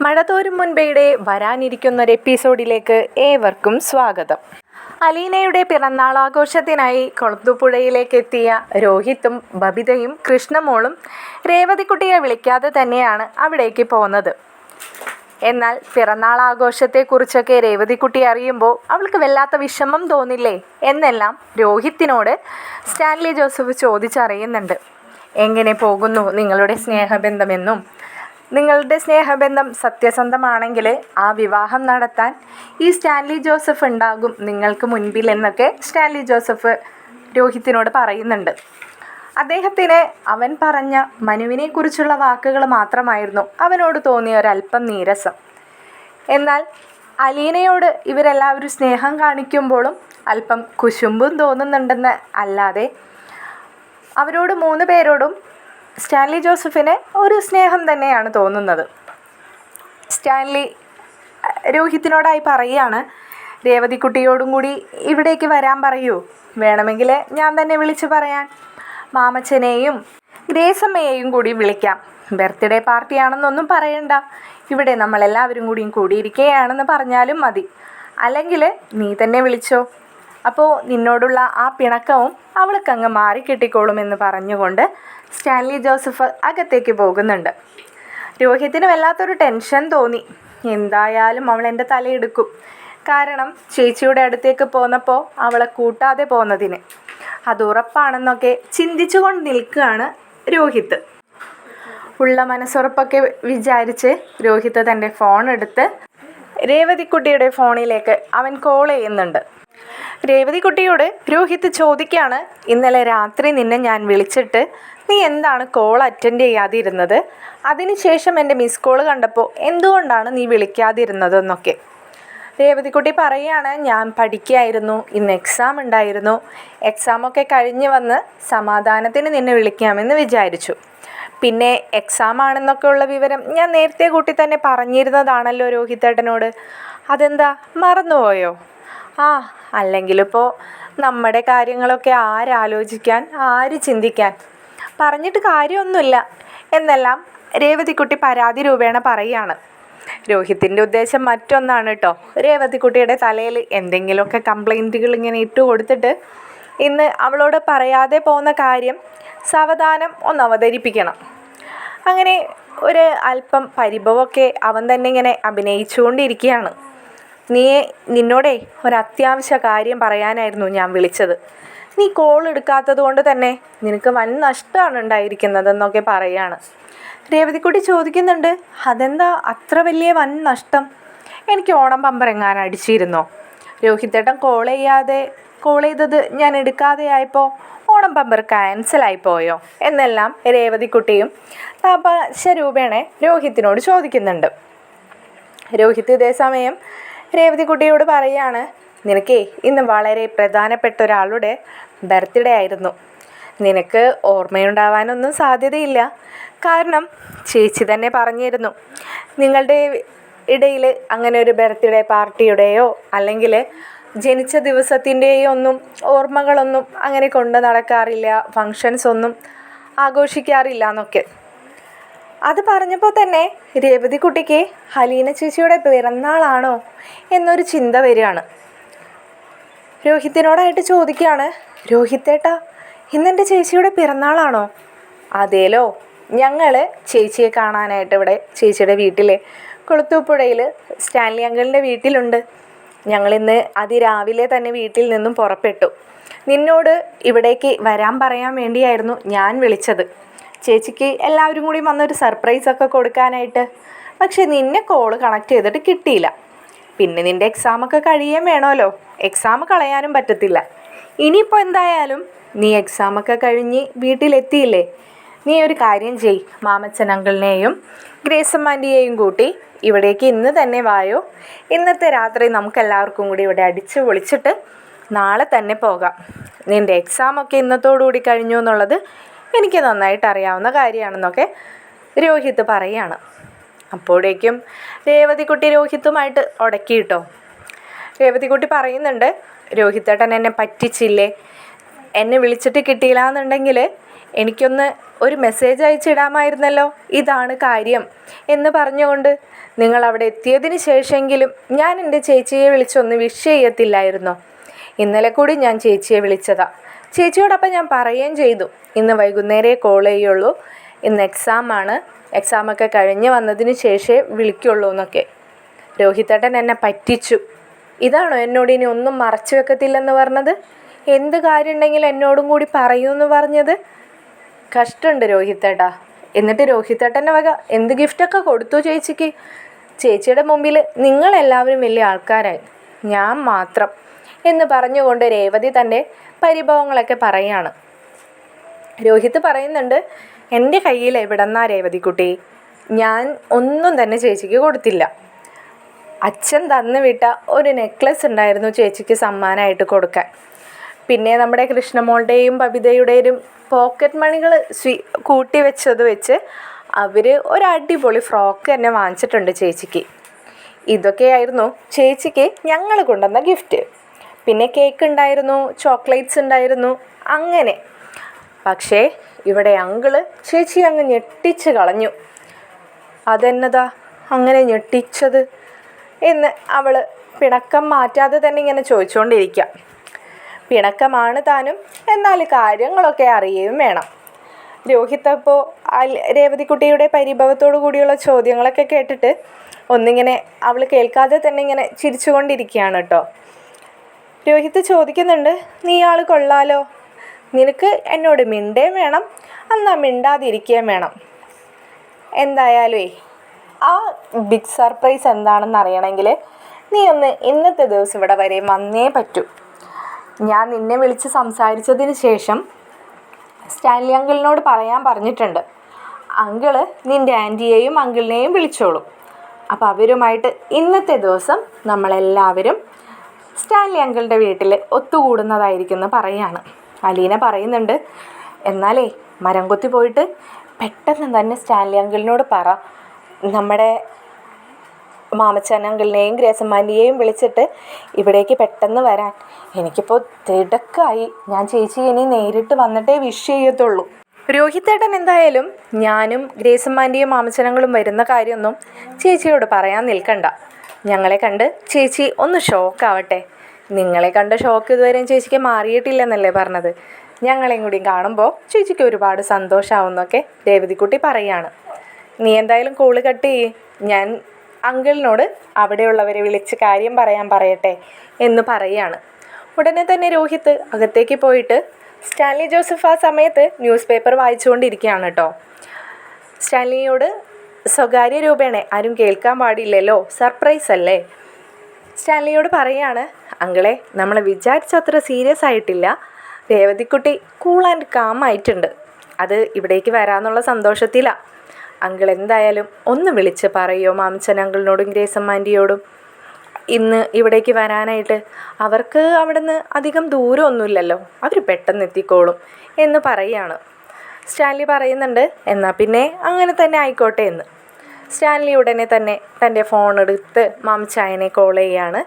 മഴ തോരും മുൻപേയുടെ വരാനിരിക്കുന്നൊരു എപ്പിസോഡിലേക്ക് ഏവർക്കും സ്വാഗതം. അലീനയുടെ പിറന്നാൾ ആഘോഷത്തിനായി കൊളത്തുപുഴയിലേക്ക് എത്തിയ രോഹിത്തും ബബിതയും കൃഷ്ണമോളും രേവതിക്കുട്ടിയെ വിളിക്കാതെ തന്നെയാണ് അവിടേക്ക് പോകുന്നത്. എന്നാൽ പിറന്നാൾ ആഘോഷത്തെക്കുറിച്ചൊക്കെ രേവതിക്കുട്ടി അറിയുമ്പോൾ അവൾക്ക് വല്ലാത്ത വിഷമം തോന്നില്ലേ എന്നെല്ലാം രോഹിത്തിനോട് സ്റ്റാൻലി ജോസഫ് ചോദിച്ചറിയുന്നുണ്ട്. എങ്ങനെ പോകുന്നു നിങ്ങളുടെ സ്നേഹബന്ധമെന്നും നിങ്ങളുടെ സ്നേഹബന്ധം സത്യസന്ധമാണെങ്കിൽ ആ വിവാഹം നടത്താൻ ഈ സ്റ്റാൻലി ജോസഫ് ഉണ്ടാകും നിങ്ങൾക്ക് മുൻപിൽ എന്നൊക്കെ സ്റ്റാൻലി ജോസഫ് രോഹിത്തിനോട് പറയുന്നുണ്ട്. അദ്ദേഹത്തിന് അവൻ പറഞ്ഞ മനുവിനെക്കുറിച്ചുള്ള വാക്കുകൾ മാത്രമായിരുന്നു അവനോട് തോന്നിയ ഒരല്പം നീരസം. എന്നാൽ അലീനയോട് ഇവരെല്ലാവരും സ്നേഹം കാണിക്കുമ്പോഴും അല്പം കുശുമ്പും തോന്നുന്നുണ്ടെന്ന് അല്ലാതെ അവരോട് 3 പേരോടും സ്റ്റാൻലി ജോസഫിന് ഒരു സ്നേഹം തന്നെയാണ് തോന്നുന്നത്. സ്റ്റാൻലി രോഹിത്തിനോടായി പറയുകയാണ്, രേവതിക്കുട്ടിയോടും കൂടി ഇവിടേക്ക് വരാൻ പറയൂ, വേണമെങ്കിൽ ഞാൻ തന്നെ വിളിച്ച് പറയാൻ. മാമച്ചനെയും ഗ്രേസമ്മയെയും കൂടി വിളിക്കാം. ബർത്ത്ഡേ പാർട്ടിയാണെന്നൊന്നും പറയണ്ട, ഇവിടെ നമ്മളെല്ലാവരും കൂടിയും കൂടിയിരിക്കുകയാണെന്ന് പറഞ്ഞാലും മതി. അല്ലെങ്കിൽ നീ തന്നെ വിളിച്ചോ, അപ്പോൾ നിന്നോടുള്ള ആ പിണക്കവും അവൾക്കങ്ങ് മാറിക്കിട്ടിക്കോളുമെന്ന് പറഞ്ഞുകൊണ്ട് സ്റ്റാൻലി ജോസഫ് അകത്തേക്ക് പോകുന്നുണ്ട്. രോഹിത്തിന് വല്ലാത്തൊരു ടെൻഷൻ തോന്നി. എന്തായാലും അവൾ എൻ്റെ തലയെടുക്കും. കാരണം ചേച്ചിയുടെ അടുത്തേക്ക് പോന്നപ്പോൾ അവളെ കൂട്ടാതെ പോന്നതിന് അത് ഉറപ്പാണെന്നൊക്കെ ചിന്തിച്ചുകൊണ്ട് നിൽക്കുകയാണ് രോഹിത്ത്. ഉള്ള മനസ്സുറപ്പൊക്കെ വിചാരിച്ച് രോഹിത്ത് തൻ്റെ ഫോൺ എടുത്ത് രേവതിക്കുട്ടിയുടെ ഫോണിലേക്ക് അവൻ കോൾ ചെയ്യുന്നുണ്ട്. രേവതിക്കുട്ടിയോട് രോഹിത്ത് ചോദിക്കുകയാണ്, ഇന്നലെ രാത്രി നിന്നെ ഞാൻ വിളിച്ചിട്ട് നീ എന്താണ് കോൾ അറ്റൻഡ് ചെയ്യാതിരുന്നത്? അതിനുശേഷം എൻ്റെ മിസ് കോൾ കണ്ടപ്പോൾ എന്തുകൊണ്ടാണ് നീ വിളിക്കാതിരുന്നതെന്നൊക്കെ. രേവതിക്കുട്ടി പറയുകയാണ്, ഞാൻ പഠിക്കുകയായിരുന്നു, ഇന്ന് എക്സാം ഉണ്ടായിരുന്നു, എക്സാമൊക്കെ കഴിഞ്ഞ് വന്ന് സമാധാനത്തിന് നിന്നെ വിളിക്കാമെന്ന് വിചാരിച്ചു. പിന്നെ എക്സാം ആണെന്നൊക്കെ ഉള്ള വിവരം ഞാൻ നേരത്തെ കൂട്ടി തന്നെ പറഞ്ഞിരുന്നതാണല്ലോ രോഹിത്തേട്ടനോട്, അതെന്താ മറന്നുപോയോ? അല്ലെങ്കിലിപ്പോൾ നമ്മുടെ കാര്യങ്ങളൊക്കെ ആരാലോചിക്കാൻ, ആര് ചിന്തിക്കാൻ, പറഞ്ഞിട്ട് കാര്യമൊന്നുമില്ല എന്നെല്ലാം രേവതിക്കുട്ടി പരാതി രൂപേണ പറയുകയാണ്. രോഹിത്തിൻ്റെ ഉദ്ദേശം മറ്റൊന്നാണ് കേട്ടോ. രേവതിക്കുട്ടിയുടെ തലയിൽ എന്തെങ്കിലുമൊക്കെ കംപ്ലൈൻറ്റുകൾ ഇങ്ങനെ ഇട്ട് കൊടുത്തിട്ട് ഇന്ന് അവളോട് പറയാതെ പോകുന്ന കാര്യം സാവധാനം ഒന്ന് അവതരിപ്പിക്കണം. അങ്ങനെ ഒരു അല്പം പരിഭവമൊക്കെ അവൻ തന്നെ ഇങ്ങനെ അഭിനയിച്ചുകൊണ്ടിരിക്കുകയാണ്. നിന്നോടേ ഒരത്യാവശ്യ കാര്യം പറയാനായിരുന്നു ഞാൻ വിളിച്ചത്. നീ കോൾ എടുക്കാത്തത് കൊണ്ട് തന്നെ നിനക്ക് വൻ നഷ്ടമാണ് ഉണ്ടായിരിക്കുന്നതെന്നൊക്കെ പറയുകയാണ്. രേവതിക്കുട്ടി ചോദിക്കുന്നുണ്ട്, അതെന്താ അത്ര വലിയ വൻ നഷ്ടം? എനിക്ക് ഓണം ബമ്പർ എങ്ങാനും അടിച്ചിരുന്നോ? രോഹിത്തേട്ടൻ കോൾ ചെയ്തത് ഞാൻ എടുക്കാതെ ആയപ്പോൾ ഓണം ബമ്പർ ക്യാൻസലായിപ്പോയോ എന്നെല്ലാം രേവതിക്കുട്ടിയും താപശ രൂപേണ രോഹിത്തിനോട് ചോദിക്കുന്നുണ്ട്. രോഹിത്ത് ഇതേ സമയം രേവതിക്കുട്ടിയോട് പറയുകയാണ്, നിനക്കേ ഇന്ന് വളരെ പ്രധാനപ്പെട്ട ഒരാളുടെ ബർത്ത്ഡേ ആയിരുന്നു. നിനക്ക് ഓർമ്മയുണ്ടാവാനൊന്നും സാധ്യതയില്ല. കാരണം ചേച്ചി തന്നെ പറഞ്ഞിരുന്നു, നിങ്ങളുടെ ഇടയിൽ അങ്ങനെ ഒരു ബർത്ത്ഡേ പാർട്ടിയുടെയോ അല്ലെങ്കിൽ ജനിച്ച ദിവസത്തിൻ്റെയോ ഒന്നും ഓർമ്മകളൊന്നും അങ്ങനെ കൊണ്ട് നടക്കാറില്ല, ഫങ്ഷൻസ് ഒന്നും ആഘോഷിക്കാറില്ല എന്നൊക്കെ. അത് പറഞ്ഞപ്പോൾ തന്നെ രേവതിക്കുട്ടിക്ക് അലീന ചേച്ചിയുടെ പിറന്നാളാണോ എന്നൊരു ചിന്ത വരികയാണ്. രോഹിത്തിനോടായിട്ട് ചോദിക്കുകയാണ്, രോഹിത്തേട്ടാ ഇന്നെൻ്റെ ചേച്ചിയുടെ പിറന്നാളാണോ? അതേലോ, ഞങ്ങൾ ചേച്ചിയെ കാണാനായിട്ട് ഇവിടെ ചേച്ചിയുടെ വീട്ടിൽ കൊളുത്തൂപ്പുഴയിൽ സ്റ്റാൻലി അങ്കിളിൻ്റെ വീട്ടിലുണ്ട്. ഞങ്ങളിന്ന് അതിരാവിലെ തന്നെ വീട്ടിൽ നിന്നും പുറപ്പെട്ടു. നിന്നോട് ഇവിടേക്ക് വരാൻ പറയാൻ വേണ്ടിയായിരുന്നു ഞാൻ വിളിച്ചത്, ചേച്ചിക്ക് എല്ലാവരും കൂടി വന്നൊരു സർപ്രൈസൊക്കെ കൊടുക്കാനായിട്ട്. പക്ഷെ നിന്നെ കോള് കണക്ട് ചെയ്തിട്ട് കിട്ടിയില്ല. പിന്നെ നിൻ്റെ എക്സാമൊക്കെ കഴിയാൻ വേണമല്ലോ, എക്സാം കളയാനും പറ്റത്തില്ല. ഇനിയിപ്പോൾ എന്തായാലും നീ എക്സാമൊക്കെ കഴിഞ്ഞ് വീട്ടിലെത്തിയില്ലേ, നീ ഒരു കാര്യം ചെയ്, മാമച്ചൻ അങ്കിളിനെയും ഗ്രേസമ്മാൻ്റെയും കൂട്ടി ഇവിടേക്ക് ഇന്ന് തന്നെ വായോ. ഇന്നത്തെ രാത്രി നമുക്കെല്ലാവർക്കും കൂടി ഇവിടെ അടിച്ച് പൊളിച്ചിട്ട് നാളെ തന്നെ പോകാം. നിൻ്റെ എക്സാമൊക്കെ ഇന്നത്തോടുകൂടി കഴിഞ്ഞു എന്നുള്ളത് എനിക്ക് നന്നായിട്ട് അറിയാവുന്ന കാര്യമാണെന്നൊക്കെ രോഹിത്ത് പറയുകയാണ്. അപ്പോഴേക്കും രേവതിക്കുട്ടി രോഹിത്തുമായിട്ട് ഉടക്കിയിട്ടോ. രേവതിക്കുട്ടി പറയുന്നുണ്ട്, രോഹിത്തേട്ടൻ എന്നെ പറ്റിച്ചില്ലേ, എന്നെ വിളിച്ചിട്ട് കിട്ടിയില്ല എന്നുണ്ടെങ്കിൽ എനിക്കൊന്ന് ഒരു മെസ്സേജ് അയച്ചിടാമായിരുന്നല്ലോ, ഇതാണ് കാര്യം എന്ന് പറഞ്ഞുകൊണ്ട് നിങ്ങൾ അവിടെ എത്തിയതിന് ശേഷമെങ്കിലും ഞാൻ എൻ്റെ ചേച്ചിയെ വിളിച്ചൊന്ന് വിഷ് ചെയ്യത്തില്ലായിരുന്നോ? ഇന്നലെ കൂടി ഞാൻ ചേച്ചിയെ വിളിച്ചതാ. ചേച്ചിയോടൊപ്പം ഞാൻ പറയുകയും ചെയ്തു, ഇന്ന് വൈകുന്നേരമേ കോൾ ചെയ്യുള്ളൂ, ഇന്ന് എക്സാമാണ്, എക്സാമൊക്കെ കഴിഞ്ഞ് വന്നതിന് ശേഷമേ വിളിക്കുള്ളൂ എന്നൊക്കെ. രോഹിത്തേട്ടൻ എന്നെ പറ്റിച്ചു. ഇതാണോ എന്നോട് ഇനി ഒന്നും മറച്ചു വെക്കത്തില്ലെന്ന് പറഞ്ഞത്? എന്ത് കാര്യം ഉണ്ടെങ്കിലും എന്നോടും കൂടി പറയൂന്ന് പറഞ്ഞത്? കഷ്ടമുണ്ട് രോഹിത്തേട്ടാ. എന്നിട്ട് രോഹിത്തേട്ടൻ്റെ വക എന്ത് ഗിഫ്റ്റൊക്കെ കൊടുത്തു ചേച്ചിക്ക്? ചേച്ചിയുടെ മുമ്പിൽ നിങ്ങളെല്ലാവരും വലിയ ആൾക്കാരായി, ഞാൻ മാത്രം എന്ന് പറഞ്ഞുകൊണ്ട് രേവതി തൻ്റെ പരിഭവങ്ങളൊക്കെ പറയാണ്. രോഹിത്ത് പറയുന്നുണ്ട്, എൻ്റെ കയ്യിൽ എവിടെന്നാ രേവതിക്കുട്ടി, ഞാൻ ഒന്നും തന്നെ ചേച്ചിക്ക് കൊടുത്തില്ല. അച്ഛൻ തന്നു വിട്ട ഒരു നെക്ലസ് ഉണ്ടായിരുന്നു ചേച്ചിക്ക് സമ്മാനമായിട്ട് കൊടുക്കാൻ. പിന്നെ നമ്മുടെ കൃഷ്ണമോളുടെയും ബബിതയുടെയും പോക്കറ്റ് മണികൾ കൂട്ടി വെച്ചത് വെച്ച് അവർ ഒരു അടിപൊളി ഫ്രോക്ക് തന്നെ വാങ്ങിച്ചിട്ടുണ്ട് ചേച്ചിക്ക്. ഇതൊക്കെയായിരുന്നു ചേച്ചിക്ക് ഞങ്ങൾ കൊണ്ടുവന്ന ഗിഫ്റ്റ്. പിന്നെ കേക്ക് ഉണ്ടായിരുന്നു, ചോക്ലേറ്റ്സ് ഉണ്ടായിരുന്നു, അങ്ങനെ. പക്ഷേ ഇവിടെ അങ്കിള് ചേച്ചി അങ്ങ് ഞെട്ടിച്ച് കളഞ്ഞു. അതെന്നതാ അങ്ങനെ ഞെട്ടിച്ചത് എന്ന് അവൾ പിണക്കം മാറ്റാതെ തന്നെ ഇങ്ങനെ ചോദിച്ചുകൊണ്ടിരിക്കുക. പിണക്കമാണ് താനും, എന്നാൽ കാര്യങ്ങളൊക്കെ അറിയുകയും വേണം. രോഹിത്ത് അപ്പോൾ രേവതിക്കുട്ടിയുടെ പരിഭവത്തോടു കൂടിയുള്ള ചോദ്യങ്ങളൊക്കെ കേട്ടിട്ട് ഒന്നിങ്ങനെ അവൾ കേൾക്കാതെ തന്നെ ഇങ്ങനെ ചിരിച്ചുകൊണ്ടിരിക്കുകയാണ് കേട്ടോ. രോഹിത്ത് ചോദിക്കുന്നുണ്ട്, നീ ആൾ കൊള്ളാലോ, നിനക്ക് എന്നോട് മിണ്ടുകയും വേണം, എന്നാൽ മിണ്ടാതിരിക്കുകയും വേണം. എന്തായാലും ആ ബിഗ് സർപ്രൈസ് എന്താണെന്ന് അറിയണമെങ്കിൽ നീ ഒന്ന് ഇന്നത്തെ ദിവസം ഇവിടെ വരെ വന്നേ പറ്റൂ. ഞാൻ നിന്നെ വിളിച്ച് സംസാരിച്ചതിന് ശേഷം സ്റ്റാൻലി അങ്കിളിനോട് പറയാൻ പറഞ്ഞിട്ടുണ്ട്. അങ്കിള് നിൻ്റെ ആൻറ്റിയെയും അങ്കിളിനെയും വിളിച്ചോളും. അപ്പോൾ അവരുമായിട്ട് ഇന്നത്തെ ദിവസം നമ്മളെല്ലാവരും സ്റ്റാൻലി അങ്കിളുടെ വീട്ടിൽ ഒത്തുകൂടുന്നതായിരിക്കും എന്ന് പറയാണ്. അലീന പറയുന്നുണ്ട്, എന്നാലേ മരം കൊത്തി പോയിട്ട് പെട്ടെന്ന് തന്നെ സ്റ്റാൻലി അങ്കിളിനോട് പറ, നമ്മുടെ മാമച്ചൻ അങ്കിളിനെയും ഗ്രേസമ്മാൻ്റെയും വിളിച്ചിട്ട് ഇവിടേക്ക് പെട്ടെന്ന് വരാൻ. എനിക്കിപ്പോൾ തിടുക്കമായി, ഞാൻ ചേച്ചി ഇനി നേരിട്ട് വന്നിട്ടേ വിഷ് ചെയ്യത്തുള്ളൂ. രോഹിത്തേട്ടൻ എന്തായാലും ഞാനും ഗ്രേസമ്മാൻ്റെയും മാമച്ചനങ്ങളും വരുന്ന കാര്യമൊന്നും ചേച്ചിയോട് പറയാൻ നിൽക്കണ്ട. ഞങ്ങളെ കണ്ട് ചേച്ചി ഒന്ന് ഷോക്കാവട്ടെ. നിങ്ങളെ കണ്ട ഷോക്ക് ഇതുവരെയും ചേച്ചിക്ക് മാറിയിട്ടില്ലെന്നല്ലേ പറഞ്ഞത്. ഞങ്ങളെയും കൂടി കാണുമ്പോൾ ചേച്ചിക്ക് ഒരുപാട് സന്തോഷമാവുന്നൊക്കെ രേവതിക്കുട്ടി പറയാണ്. നീ എന്തായാലും കോള് കട്ട് ചെയ്യ്, ഞാൻ അങ്കിളിനോട് അവിടെയുള്ളവരെ വിളിച്ച് കാര്യം പറയട്ടെ എന്ന് പറയാണ്. ഉടനെ തന്നെ രോഹിത്ത് അകത്തേക്ക് പോയിട്ട് സ്റ്റാൻലി ജോസഫ് ആ സമയത്ത് ന്യൂസ് പേപ്പർ വായിച്ചുകൊണ്ടിരിക്കുകയാണ് കേട്ടോ. സ്റ്റാൻലിയോട് സ്വകാര്യ രൂപേണ ആരും കേൾക്കാൻ പാടില്ലല്ലോ, സർപ്രൈസ് അല്ലേ. സ്റ്റാൻലിയോട് പറയാണ്, അങ്കിളെ നമ്മൾ വിചാരിച്ചത്ര സീരിയസ് ആയിട്ടില്ല, രേവതിക്കുട്ടി കൂൾ ആൻഡ് കാം ആയിട്ടുണ്ട്, അത് ഇവിടേക്ക് വരാമെന്നുള്ള സന്തോഷത്തിലാണ്. അങ്കിൾ എന്തായാലും ഒന്ന് വിളിച്ച് പറയുമോ മാമച്ചൻ അങ്കിളിനോടും ഗ്രേസമ്മാൻ്റിയോടും ഇന്ന് ഇവിടേക്ക് വരാനായിട്ട്? അവർക്ക് അവിടെ നിന്ന് അധികം ദൂരമൊന്നുമില്ലല്ലോ, അവർ പെട്ടെന്ന് എത്തിക്കോളും എന്ന് പറയുകയാണ്. സ്റ്റാൻലി പറയുന്നുണ്ട്, എന്നാൽ പിന്നെ അങ്ങനെ തന്നെ ആയിക്കോട്ടെ എന്ന്. സ്റ്റാൻലി ഉടനെ തന്നെ തൻ്റെ ഫോൺ എടുത്ത് മാമച്ചായനെ കോൾ ചെയ്യുകയാണ്.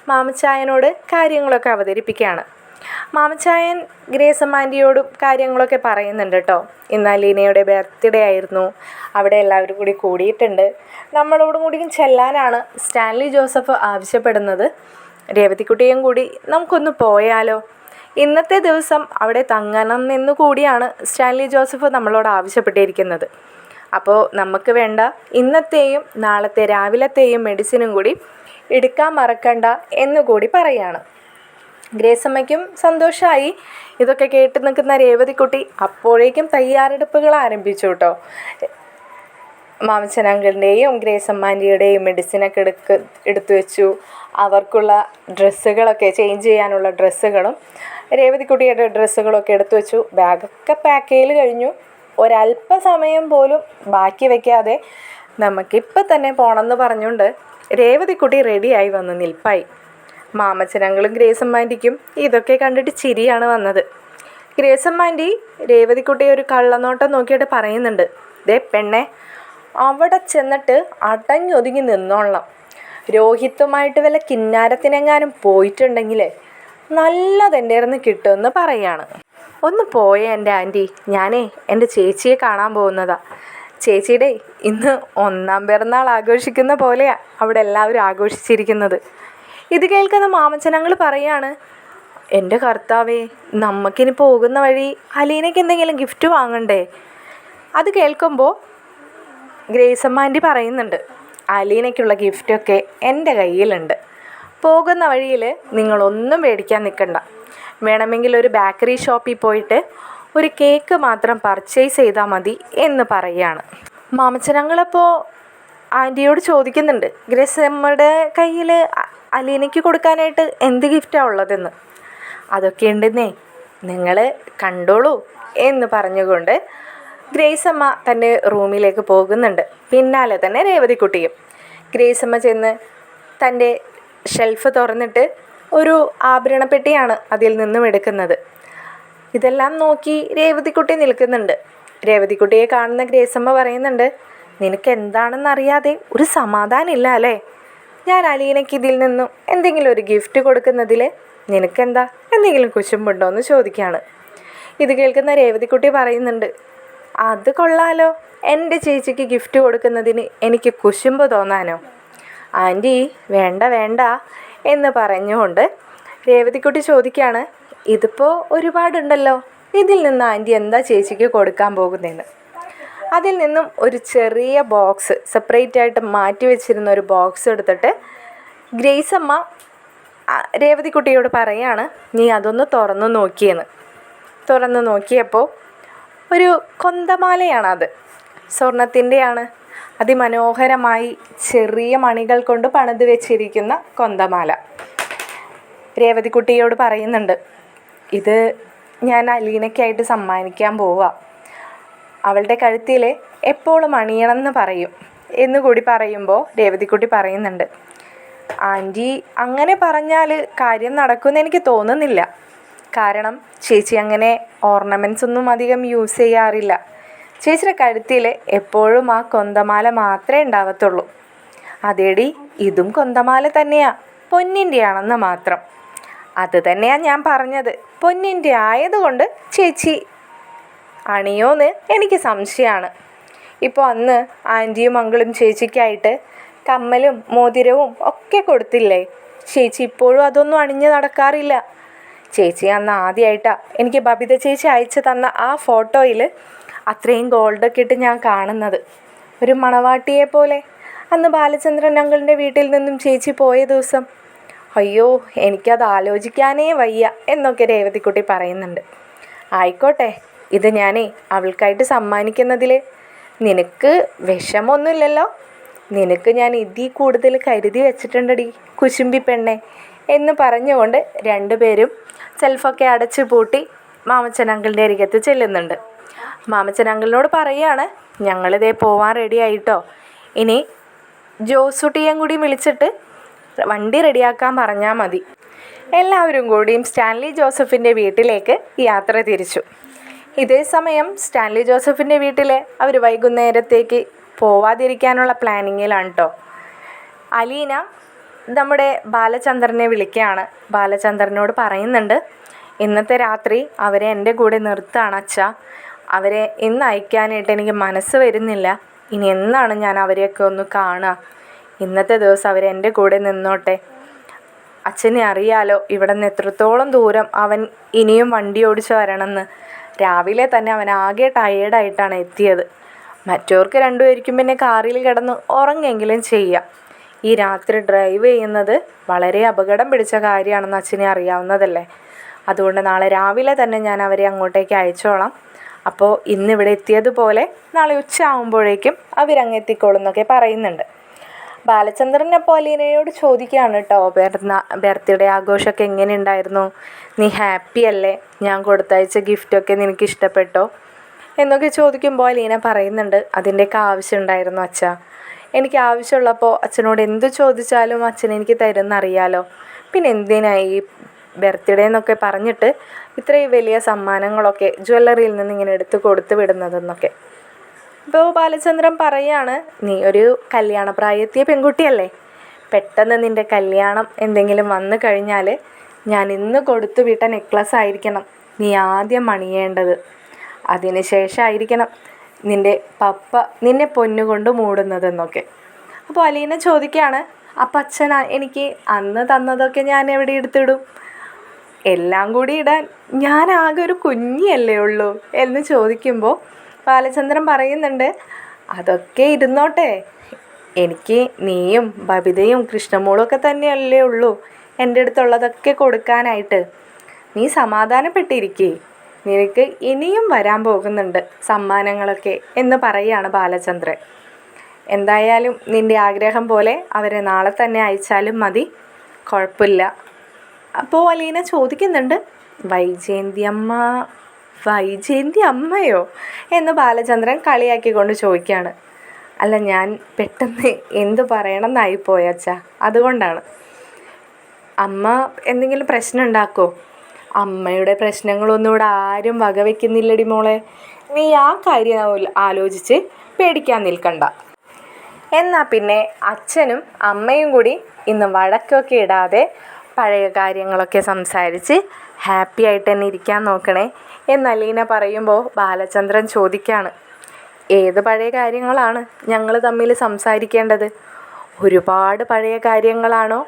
മാമച്ചായനോട് കാര്യങ്ങളൊക്കെ അവതരിപ്പിക്കുകയാണ്. മാമച്ചായൻ ഗ്രേസമ്മാൻ്റിയോടും കാര്യങ്ങളൊക്കെ പറയുന്നുണ്ട് കേട്ടോ. ഇന്ന് ലീനയുടെ ബർത്ത്ഡേ ആയിരുന്നു, അവിടെ എല്ലാവരും കൂടി കൂടിയിട്ടുണ്ട്, നമ്മളോടും കൂടി ചെല്ലാനാണ് സ്റ്റാൻലി ജോസഫ് ആവശ്യപ്പെടുന്നത്. രേവതിക്കുട്ടിയും കൂടി നമുക്കൊന്ന് പോയാലോ, ഇന്നത്തെ ദിവസം അവിടെ തങ്ങണം എന്ന് കൂടിയാണ് സ്റ്റാൻലി ജോസഫ് നമ്മളോട് ആവശ്യപ്പെട്ടിരിക്കുന്നത്. അപ്പോൾ നമുക്ക് വേണ്ട ഇന്നത്തെയും നാളത്തെ രാവിലത്തെയും മെഡിസിനും കൂടി എടുക്കാൻ മറക്കണ്ട എന്നുകൂടി പറയാണ്. ഗ്രേസമ്മയ്ക്കും സന്തോഷമായി. ഇതൊക്കെ കേട്ട് നിൽക്കുന്ന രേവതിക്കുട്ടി അപ്പോഴേക്കും തയ്യാറെടുപ്പുകൾ ആരംഭിച്ചു കേട്ടോ. മാമച്ചൻ അങ്കിളിൻ്റെയും ഗ്രേസമ്മാൻ്റെയുടെയും മെഡിസിനൊക്കെ എടുത്തു വെച്ചു. അവർക്കുള്ള ഡ്രസ്സുകളൊക്കെ ചേഞ്ച് ചെയ്യാനുള്ള ഡ്രസ്സുകളും രേവതിക്കുട്ടിയുടെ ഡ്രസ്സുകളൊക്കെ എടുത്തു വെച്ചു. ബാഗൊക്കെ പാക്ക് ചെയ്യൽ കഴിഞ്ഞു. ഒരല്പസമയം പോലും ബാക്കി വയ്ക്കാതെ നമുക്കിപ്പോൾ തന്നെ പോകണമെന്ന് പറഞ്ഞുകൊണ്ട് രേവതിക്കുട്ടി റെഡിയായി വന്ന് നിൽപ്പായി. മാമച്ചനങ്ങളും ഗ്രേസമ്മാൻ്റിക്കും ഇതൊക്കെ കണ്ടിട്ട് ചിരിയാണ് വന്നത്. ഗ്രേസമ്മാൻ്റി രേവതിക്കുട്ടിയെ ഒരു കള്ളനോട്ടം നോക്കിയിട്ട് പറയുന്നുണ്ട്, ദേ പെണ്ണെ, അവിടെ ചെന്നിട്ട് അടഞ്ഞൊതുങ്ങി നിന്നോളണം. രോഹിത്തുമായിട്ട് വല്ല കിന്നാരത്തിനെങ്ങാനും പോയിട്ടുണ്ടെങ്കിൽ നല്ലതെൻ്റെ ഇറന്ന് കിട്ടുമെന്ന് പറയാണ്. ഒന്ന് പോയേ എൻ്റെ ആൻറ്റി, ഞാനേ എൻ്റെ ചേച്ചിയെ കാണാൻ പോകുന്നതാ. ചേച്ചിയുടെ ഇന്ന് 1-ാം പിറന്നാൾ ആഘോഷിക്കുന്ന പോലെയാണ് അവിടെ എല്ലാവരും ആഘോഷിച്ചിരിക്കുന്നത്. ഇത് കേൾക്കുന്ന മാമച്ചനങ്ങൾ പറയാണ്, എൻ്റെ കർത്താവേ, നമുക്കിനി പോകുന്ന വഴി അലീനയ്ക്ക് എന്തെങ്കിലും ഗിഫ്റ്റ് വാങ്ങണ്ടേ? അത് കേൾക്കുമ്പോൾ ഗ്രേസമ്മ ആൻറ്റി പറയുന്നുണ്ട്, അലീനയ്ക്കുള്ള ഗിഫ്റ്റൊക്കെ എൻ്റെ കയ്യിലുണ്ട്. പോകുന്ന വഴിയിൽ നിങ്ങളൊന്നും മേടിക്കാൻ നിൽക്കണ്ട. വേണമെങ്കിൽ ഒരു ബേക്കറി ഷോപ്പിൽ പോയിട്ട് ഒരു കേക്ക് മാത്രം പർച്ചേസ് ചെയ്താൽ മതി എന്ന് പറയുകയാണ്. മാമച്ചനങ്ങളപ്പോൾ ആൻറ്റിയോട് ചോദിക്കുന്നുണ്ട്, ഗ്രേസമ്മയുടെ കയ്യിൽ അലീനയ്ക്ക് കൊടുക്കാനായിട്ട് എന്ത് ഗിഫ്റ്റാണ് ഉള്ളതെന്ന്. അതൊക്കെ ഉണ്ടെന്നേ, നിങ്ങൾ കണ്ടോളൂ എന്ന് പറഞ്ഞുകൊണ്ട് ഗ്രേസമ്മ തൻ്റെ റൂമിലേക്ക് പോകുന്നുണ്ട്. പിന്നാലെ തന്നെ രേവതിക്കുട്ടിയും. ഗ്രേസമ്മ ചെന്ന് തൻ്റെ ഷെൽഫ് തുറന്നിട്ട് ഒരു ആഭരണപ്പെട്ടിയാണ് അതിൽ നിന്നും എടുക്കുന്നത്. ഇതെല്ലാം നോക്കി രേവതിക്കുട്ടി നിൽക്കുന്നുണ്ട്. രേവതിക്കുട്ടിയെ കാണുന്ന ഗ്രേസമ്മ പറയുന്നുണ്ട്, നിനക്ക് എന്താണെന്നറിയാതെ ഒരു സമാധാനമില്ല അല്ലേ? ഞാൻ അലീനയ്ക്ക് ഇതിൽ നിന്നും എന്തെങ്കിലും ഒരു ഗിഫ്റ്റ് കൊടുക്കുന്നതിൽ നിനക്കെന്താ എന്തെങ്കിലും കുശുമ്പുണ്ടോ എന്ന് ചോദിക്കുകയാണ്. ഇത് കേൾക്കുന്ന രേവതിക്കുട്ടി പറയുന്നുണ്ട്, അത് കൊള്ളാലോ, എൻ്റെ ചേച്ചിക്ക് ഗിഫ്റ്റ് കൊടുക്കുന്നതിന് എനിക്ക് കുശുമ്പ് തോന്നാനോ? ആൻറ്റി വേണ്ട വേണ്ട എന്ന് പറഞ്ഞുകൊണ്ട് രേവതിക്കുട്ടി ചോദിക്കുകയാണ്, ഇതിപ്പോൾ ഒരുപാടുണ്ടല്ലോ, ഇതിൽ നിന്ന് ആൻറ്റി എന്താ ചേച്ചിക്ക് കൊടുക്കാൻ പോകുന്നതെന്ന്. അതിൽ നിന്നും ഒരു ചെറിയ ബോക്സ് സെപ്പറേറ്റ് ആയിട്ട് മാറ്റി വെച്ചിരുന്ന ഒരു ബോക്സ് എടുത്തിട്ട് ഗ്രേസമ്മ രേവതിക്കുട്ടിയോട് പറയാണ്, നീ അതൊന്ന് തുറന്നു നോക്കിയെന്ന്. തുറന്നു നോക്കിയപ്പോൾ ഒരു കൊന്തമാലയാണത്. സ്വർണത്തിൻ്റെയാണ്. അതിമനോഹരമായി ചെറിയ മണികൾ കൊണ്ട് പണിത് വെച്ചിരിക്കുന്ന കൊന്തമാല. രേവതിക്കുട്ടിയോട് പറയുന്നുണ്ട്, ഇത് ഞാൻ അലീനയ്ക്കായിട്ട് സമ്മാനിക്കാൻ പോവുക. അവളുടെ കഴുത്തിൽ എപ്പോഴും അണിയണമെന്ന് പറയും എന്നുകൂടി പറയുമ്പോൾ രേവതിക്കുട്ടി പറയുന്നുണ്ട്, ആൻറ്റി അങ്ങനെ പറഞ്ഞാൽ കാര്യം നടക്കുമെന്ന് എനിക്ക് തോന്നുന്നില്ല. കാരണം ചേച്ചി അങ്ങനെ ഓർണമെൻറ്റ്സ് ഒന്നും അധികം യൂസ് ചെയ്യാറില്ല. ചേച്ചിയുടെ കഴുത്തിൽ എപ്പോഴും ആ കൊന്തമാല മാത്രമേ ഉണ്ടാവത്തുള്ളൂ. അതേടി, ഇതും കൊന്തമാല തന്നെയാണ്, പൊന്നിൻ്റെ ആണെന്ന് മാത്രം. അത് തന്നെയാണ് ഞാൻ പറഞ്ഞത്. പൊന്നിൻ്റെ ആയതുകൊണ്ട് ചേച്ചി അണിയോന്ന് എനിക്ക് സംശയമാണ്. ഇപ്പോൾ അന്ന് ആൻറ്റിയും അങ്കിളും ചേച്ചിക്കായിട്ട് കമ്മലും മോതിരവും ഒക്കെ കൊടുത്തില്ലേ? ചേച്ചി ഇപ്പോഴും അതൊന്നും അണിഞ്ഞ് നടക്കാറില്ല. ചേച്ചി അന്ന് ആദ്യമായിട്ടാണ് എനിക്ക് ബബിത ചേച്ചി അയച്ചു തന്ന ആ ഫോട്ടോയിൽ അത്രയും ഗോൾഡൊക്കെ ഇട്ട് ഞാൻ കാണുന്നത്. ഒരു മണവാട്ടിയെ പോലെ അന്ന് ബാലചന്ദ്രൻ അങ്കിളിൻ്റെ വീട്ടിൽ നിന്നും ചേച്ചി പോയ ദിവസം. അയ്യോ, എനിക്കത് ആലോചിക്കാനേ വയ്യ എന്നൊക്കെ രേവതിക്കുട്ടി പറയുന്നുണ്ട്. ആയിക്കോട്ടെ, ഇത് ഞാനേ അവൾക്കായിട്ട് സമ്മാനിക്കുന്നതിൽ നിനക്ക് വിഷമമൊന്നുമില്ലല്ലോ? നിനക്ക് ഞാൻ ഇതിൽ കൂടുതൽ കരുതി വെച്ചിട്ടുണ്ടടി കുശുമ്പി പെണ്ണെ എന്ന് പറഞ്ഞുകൊണ്ട് രണ്ടുപേരും സെൽഫൊക്കെ അടച്ചു പൂട്ടി മാമച്ചൻ അങ്കിളിൻ്റെ അരികത്ത് ചെല്ലുന്നുണ്ട്. മാമച്ചൻ അങ്കിളിനോട് പറയുകയാണ്, ഞങ്ങളിതേ പോവാൻ റെഡി ആയിട്ടോ, ഇനി ജോസുട്ടിയും കൂടി വിളിച്ചിട്ട് വണ്ടി റെഡിയാക്കാൻ പറഞ്ഞാൽ മതി. എല്ലാവരും കൂടിയും സ്റ്റാൻലി ജോസഫിൻ്റെ വീട്ടിലേക്ക് യാത്ര തിരിച്ചു. ഇതേ സമയം സ്റ്റാൻലി ജോസഫിൻ്റെ വീട്ടിൽ അവർ വൈകുന്നേരത്തേക്ക് പോവാതിരിക്കാനുള്ള പ്ലാനിങ്ങിലാണ് കേട്ടോ. അലീന നമ്മുടെ ബാലചന്ദ്രനെ വിളിക്കുകയാണ്. ബാലചന്ദ്രനോട് പറയുന്നുണ്ട്, ഇന്നത്തെ രാത്രി അവരെ എൻ്റെ കൂടെ നിർത്തുകയാണ് അച്ഛാ. അവരെ ഇന്ന് അയക്കാനായിട്ട് എനിക്ക് മനസ്സ് വരുന്നില്ല. ഇനി എന്നാണ് ഞാൻ അവരെയൊക്കെ ഒന്ന് കാണുക? ഇന്നത്തെ ദിവസം അവരെൻ്റെ കൂടെ നിന്നോട്ടെ. അച്ഛനെ അറിയാലോ ഇവിടെ നിന്ന് എത്രത്തോളം ദൂരം അവൻ ഇനിയും വണ്ടി ഓടിച്ച് വരണമെന്ന്. രാവിലെ തന്നെ അവൻ ആകെ ടയേർഡായിട്ടാണ് എത്തിയത്. മറ്റവർക്ക് രണ്ടുപേർക്കും പിന്നെ കാറിൽ കിടന്ന് ഉറങ്ങെങ്കിലും ചെയ്യാം. ഈ രാത്രി ഡ്രൈവ് ചെയ്യുന്നത് വളരെ അപകടം പിടിച്ച കാര്യമാണെന്ന് അച്ഛനെ അറിയാവുന്നതല്ലേ. അതുകൊണ്ട് നാളെ രാവിലെ തന്നെ ഞാൻ അവരെ അങ്ങോട്ടേക്ക് അയച്ചോളാം. അപ്പോൾ ഇന്നിവിടെ എത്തിയതുപോലെ നാളെ ഉച്ച ആകുമ്പോഴേക്കും അവരങ്ങ് എത്തിക്കോളും എന്നൊക്കെ പറയുന്നുണ്ട്. ബാലചന്ദ്രൻ അപ്പോൾ അലീനയോട് ചോദിക്കുകയാണ് കേട്ടോ, ബർത്ത്ഡേ ആഘോഷമൊക്കെ എങ്ങനെ ഉണ്ടായിരുന്നു? നീ ഹാപ്പി അല്ലേ? ഞാൻ കൊടുത്തയച്ച ഗിഫ്റ്റൊക്കെ നിനക്ക് ഇഷ്ടപ്പെട്ടോ എന്നൊക്കെ ചോദിക്കുമ്പോൾ അലീന പറയുന്നുണ്ട്, അതിൻ്റെയൊക്കെ ആവശ്യമുണ്ടായിരുന്നു അച്ഛാ. എനിക്ക് ആവശ്യമുള്ളപ്പോൾ അച്ഛനോട് എന്ത് ചോദിച്ചാലും അച്ഛൻ എനിക്ക് തരുമെന്നറിയാലോ. പിന്നെ എന്തിനായി ഈ ബർത്ത്ഡേ എന്നൊക്കെ പറഞ്ഞിട്ട് ഇത്രയും വലിയ സമ്മാനങ്ങളൊക്കെ ജ്വല്ലറിയിൽ നിന്ന് ഇങ്ങനെ എടുത്ത് കൊടുത്ത് വിടുന്നതെന്നൊക്കെ. ഇപ്പോൾ ബാലചന്ദ്രൻ പറയാണ്, നീ ഒരു കല്യാണപ്രായത്തിയ പെൺകുട്ടിയല്ലേ, പെട്ടെന്ന് നിൻ്റെ കല്യാണം എന്തെങ്കിലും വന്നു കഴിഞ്ഞാൽ ഞാൻ ഇന്ന് കൊടുത്തു വിട്ട നെക്ലസ് ആയിരിക്കണം നീ ആദ്യം അണിയേണ്ടത്. അതിന് ശേഷമായിരിക്കണം നിൻ്റെ പപ്പ നിന്നെ പൊന്നുകൊണ്ട് മൂടുന്നതെന്നൊക്കെ. അപ്പോൾ അലീന ചോദിക്കുകയാണ്, അപ്പം അച്ഛൻ എനിക്ക് അന്ന് തന്നതൊക്കെ ഞാൻ എവിടെ എടുത്തിടും? എല്ലാം കൂടി ഇടാൻ ഞാൻ ആകെ ഒരു കുഞ്ഞിയല്ലേ ഉള്ളൂ എന്ന് ചോദിക്കുമ്പോൾ ബാലചന്ദ്രൻ പറയുന്നുണ്ട്, അതൊക്കെ ഇരുന്നോട്ടെ, എനിക്ക് നീയും ബബിതയും കൃഷ്ണമോളും ഒക്കെ തന്നെയല്ലേ ഉള്ളൂ എൻ്റെ അടുത്തുള്ളതൊക്കെ കൊടുക്കാനായിട്ട്. നീ സമാധാനപ്പെട്ടിരിക്കേ, നിനക്ക് ഇനിയും വരാൻ പോകുന്നുണ്ട് സമ്മാനങ്ങളൊക്കെ എന്ന് പറയുകയാണ് ബാലചന്ദ്രൻ. എന്തായാലും നിൻ്റെ ആഗ്രഹം പോലെ അവരെ നാളെ തന്നെ അയച്ചാലും മതി, കുഴപ്പമില്ല. അപ്പോൾ അലീന ചോദിക്കുന്നുണ്ട്, വൈജയന്തി അമ്മയോ എന്ന് ബാലചന്ദ്രൻ കളിയാക്കിക്കൊണ്ട് ചോദിക്കുകയാണ്. അല്ല, ഞാൻ പെട്ടെന്ന് എന്തു പറയണമെന്നായിപ്പോയി അച്ഛാ, അതുകൊണ്ടാണ്. അമ്മ എന്തെങ്കിലും പ്രശ്നം ഉണ്ടാക്കോ? അമ്മയുടെ പ്രശ്നങ്ങളൊന്നും ഇവിടെ ആരും വകവെക്കുന്നില്ലടി മോളെ, നീ ആ കാര്യം ആലോചിച്ച് പേടിക്കാൻ നിൽക്കണ്ട. എന്നാൽ പിന്നെ അച്ഛനും അമ്മയും കൂടി ഇന്ന് വഴക്കൊക്കെ ഇടാതെ പഴയ കാര്യങ്ങളൊക്കെ സംസാരിച്ച് ഹാപ്പി ആയിട്ട് തന്നെ ഇരിക്കാൻ നോക്കണേ എന്ന് അലീന പറയുമ്പോൾ ബാലചന്ദ്രൻ ചോദിക്കുകയാണ്, ഏത് പഴയ കാര്യങ്ങളാണ് ഞങ്ങൾ തമ്മിൽ സംസാരിക്കേണ്ടത്? ഒരുപാട് പഴയ കാര്യങ്ങളാണോ,